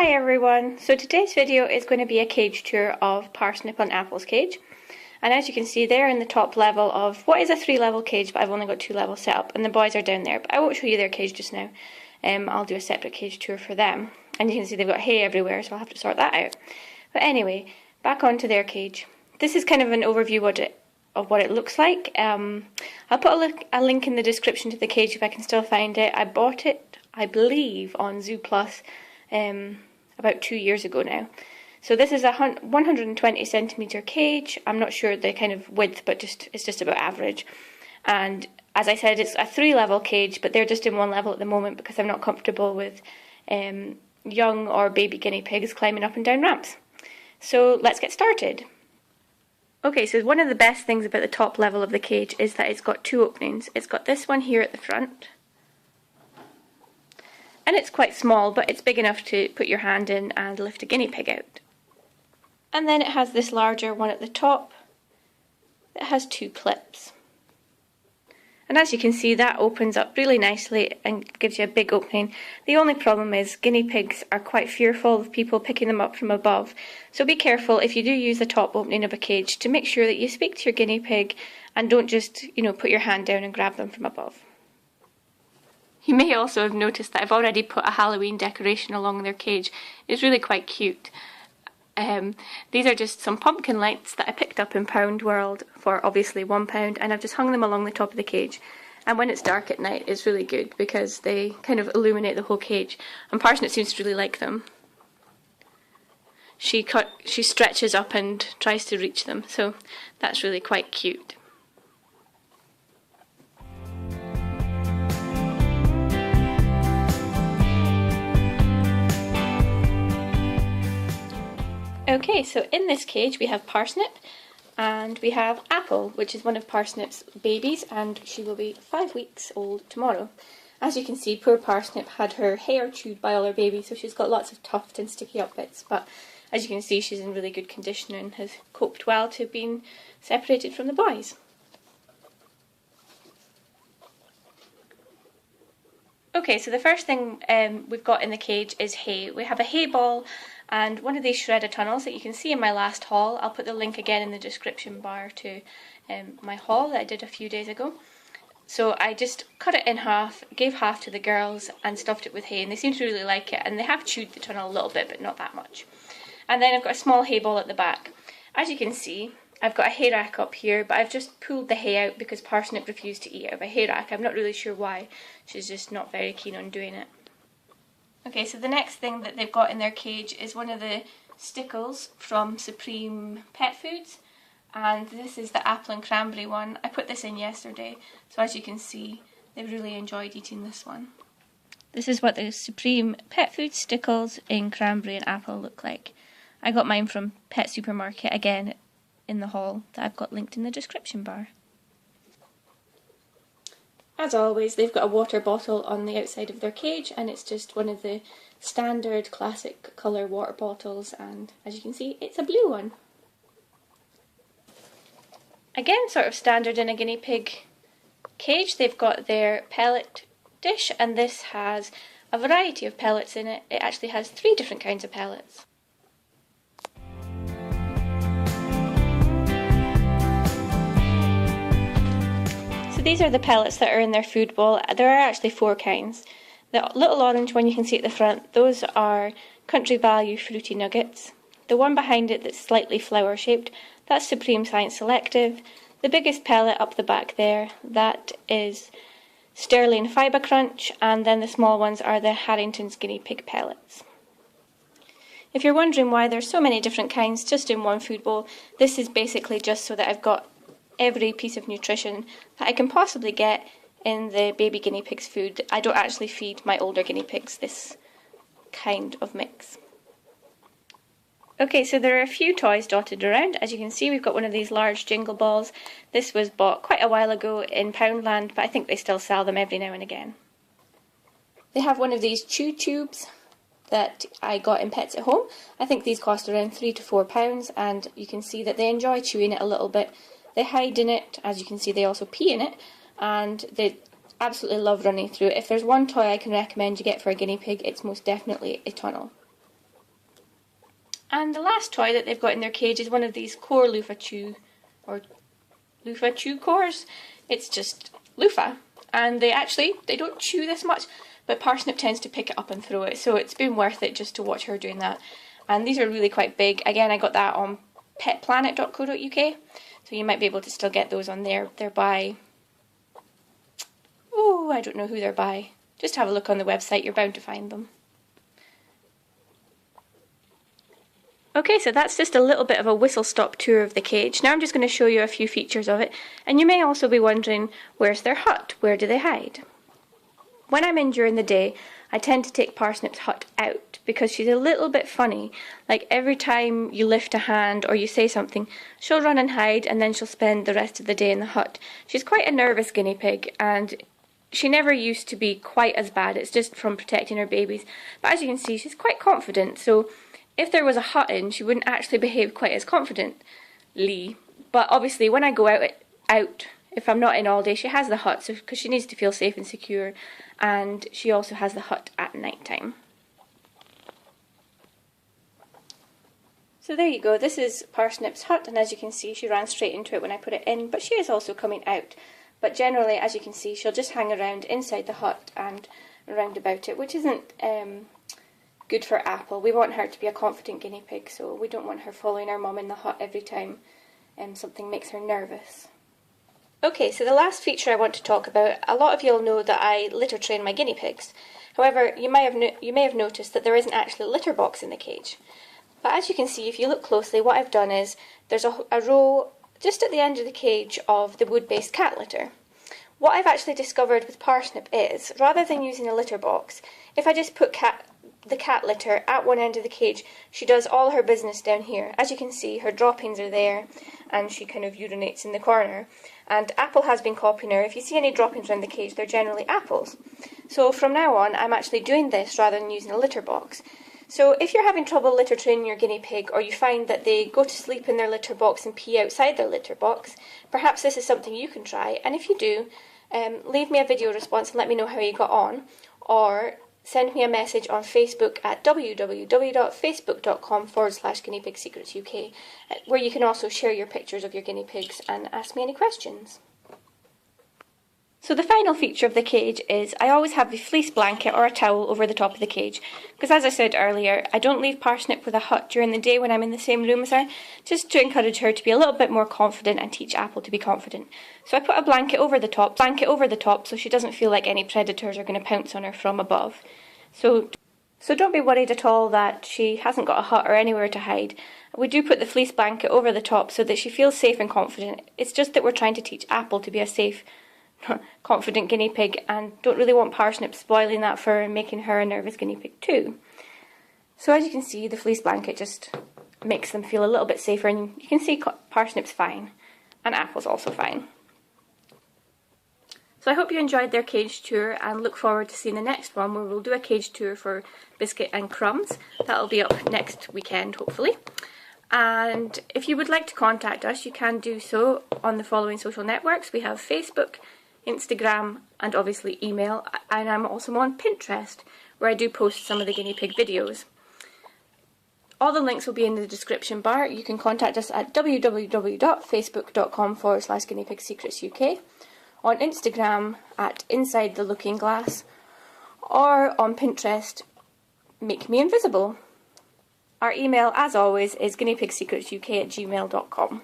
Hi everyone, so today's video is going to be a cage tour of Parsnip and Apple's cage. And as you can see, they're in the top level of what is a 3-level cage, but I've only got 2 levels set up, and the boys are down there. But I won't show you their cage just now. I'll do a separate cage tour for them. And you can see they've got hay everywhere, so I'll have to sort that out. But anyway, back onto their cage. This is kind of an overview of what it looks like. I'll put a link in the description to the cage if I can still find it. I bought it, I believe, on Zoo Plus about 2 years ago now. So this is a 120 centimetre cage. I'm not sure the kind of width, but it's just about average. And as I said, it's a 3-level cage, but they're just in 1 level at the moment because I'm not comfortable with young or baby guinea pigs climbing up and down ramps. So let's get started. Okay, so one of the best things about the top level of the cage is that it's got 2 openings. It's got this one here at the front, and it's quite small, but it's big enough to put your hand in and lift a guinea pig out. And then it has this larger one at the top that has 2 clips. And as you can see, that opens up really nicely and gives you a big opening. The only problem is guinea pigs are quite fearful of people picking them up from above. So be careful if you do use the top opening of a cage to make sure that you speak to your guinea pig and don't just, put your hand down and grab them from above. You may also have noticed that I've already put a Halloween decoration along their cage. It's really quite cute. These are just some pumpkin lights that I picked up in Pound World for obviously £1, and I've just hung them along the top of the cage. And when it's dark at night, it's really good because they kind of illuminate the whole cage. And Parsnip seems to really like them. She stretches up and tries to reach them, so that's really quite cute. Okay, so in this cage we have Parsnip and we have Apple, which is one of Parsnip's babies, and she will be 5 weeks old tomorrow. As you can see, poor Parsnip had her hair chewed by all her babies, so she's got lots of tuft and sticky up bits, but as you can see, she's in really good condition and has coped well to being separated from the boys. Okay, so the first thing we've got in the cage is hay. We have a hay ball and one of these shredder tunnels that you can see in my last haul. I'll put the link again in the description bar to my haul that I did a few days ago. So I just cut it in half, gave half to the girls and stuffed it with hay, and they seem to really like it, and they have chewed the tunnel a little bit but not that much. And then I've got a small hay ball at the back. As you can see, I've got a hay rack up here, but I've just pulled the hay out because Parsnip refused to eat out of a hay rack. I'm not really sure why. She's just not very keen on doing it. Okay, so the next thing that they've got in their cage is one of the stickles from Supreme Pet Foods, and this is the apple and cranberry one. I put this in yesterday, so as you can see, they've really enjoyed eating this one. This is what the Supreme Pet Food stickles in cranberry and apple look like. I got mine from Pet Supermarket, again in the haul that I've got linked in the description bar. As always, they've got a water bottle on the outside of their cage, and it's just one of the standard classic colour water bottles, and as you can see, it's a blue one. Again, sort of standard in a guinea pig cage, they've got their pellet dish, and this has a variety of pellets in it. It actually has 3 different kinds of pellets. These are the pellets that are in their food bowl. There are actually 4 kinds. The little orange one you can see at the front, those are Country Value Fruity Nuggets. The one behind it that's slightly flower shaped, that's Supreme Science Selective. The biggest pellet up the back there, that is Sterling Fibre Crunch, and then the small ones are the Harrington's Guinea Pig Pellets. If you're wondering why there's so many different kinds just in one food bowl, this is basically just so that I've got every piece of nutrition that I can possibly get in the baby guinea pig's food. I don't actually feed my older guinea pigs this kind of mix. Okay, so there are a few toys dotted around. As you can see, we've got one of these large jingle balls. This was bought quite a while ago in Poundland, but I think they still sell them every now and again. They have one of these chew tubes that I got in Pets at Home. I think these cost around £3 to £4, and you can see that they enjoy chewing it a little bit. They hide in it, as you can see they also pee in it, and they absolutely love running through it. If there's one toy I can recommend you get for a guinea pig, it's most definitely a tunnel. And the last toy that they've got in their cage is one of these core loofah chew cores. It's just loofah, and they don't chew this much, but Parsnip tends to pick it up and throw it, so it's been worth it just to watch her doing that. And these are really quite big. Again, I got that on petplanet.co.uk, so you might be able to still get those on there. They're by, oh, I don't know who they're by. Just have a look on the website, you're bound to find them. Okay, so that's just a little bit of a whistle-stop tour of the cage. Now I'm just going to show you a few features of it, and you may also be wondering, where's their hut? Where do they hide? When I'm in during the day, I tend to take Parsnip's hut out because she's a little bit funny. Like every time you lift a hand or you say something, she'll run and hide, and then she'll spend the rest of the day in the hut. She's quite a nervous guinea pig, and she never used to be quite as bad. It's just from protecting her babies. But as you can see, she's quite confident, so if there was a hut in, she wouldn't actually behave quite as confidently. But obviously, when I go out, if I'm not in all day, she has the hut, so because she needs to feel safe and secure, and she also has the hut at night time. So there you go, this is Parsnip's hut, and as you can see, she ran straight into it when I put it in, but she is also coming out. But generally, as you can see, she'll just hang around inside the hut and around about it, which isn't good for Apple. We want her to be a confident guinea pig, so we don't want her following her mum in the hut every time something makes her nervous. Okay, so the last feature I want to talk about, a lot of you'll know that I litter train my guinea pigs. However, you may have noticed that there isn't actually a litter box in the cage. But as you can see, if you look closely, what I've done is there's a row just at the end of the cage of the wood-based cat litter. What I've actually discovered with Parsnip is, rather than using a litter box, if I just put the cat litter at one end of the cage, she does all her business down here. As you can see, her droppings are there, and she kind of urinates in the corner. And Apple has been copying her. If you see any droppings around the cage, they're generally apples. So from now on, I'm actually doing this rather than using a litter box. So if you're having trouble litter training your guinea pig, or you find that they go to sleep in their litter box and pee outside their litter box, perhaps this is something you can try. And if you do, leave me a video response and let me know how you got on, or send me a message on Facebook at www.facebook.com/GuineaPigSecretsUK, where you can also share your pictures of your guinea pigs and ask me any questions. So the final feature of the cage is I always have a fleece blanket or a towel over the top of the cage, because as I said earlier, I don't leave Parsnip with a hut during the day when I'm in the same room as her, just to encourage her to be a little bit more confident and teach Apple to be confident. So I put a blanket over the top so she doesn't feel like any predators are going to pounce on her from above. So don't be worried at all that she hasn't got a hut or anywhere to hide. We do put the fleece blanket over the top so that she feels safe and confident. It's just that we're trying to teach Apple to be a safe, confident guinea pig, and don't really want Parsnip spoiling that for her and making her a nervous guinea pig too. So as you can see, the fleece blanket just makes them feel a little bit safer, and you can see Parsnip's fine, and Apple's also fine. So I hope you enjoyed their cage tour, and look forward to seeing the next one, where we'll do a cage tour for Biscuit and Crumbs. That'll be up next weekend, hopefully. And if you would like to contact us, you can do so on the following social networks. We have Facebook, Instagram, and obviously email, and I'm also on Pinterest, where I do post some of the guinea pig videos. All the links will be in the description bar. You can contact us at www.facebook.com/GuineaPigSecretsUK, on Instagram at Inside the Looking Glass, or on Pinterest, Make Me Invisible. Our email, as always, is GuineaPigSecretsUK@gmail.com.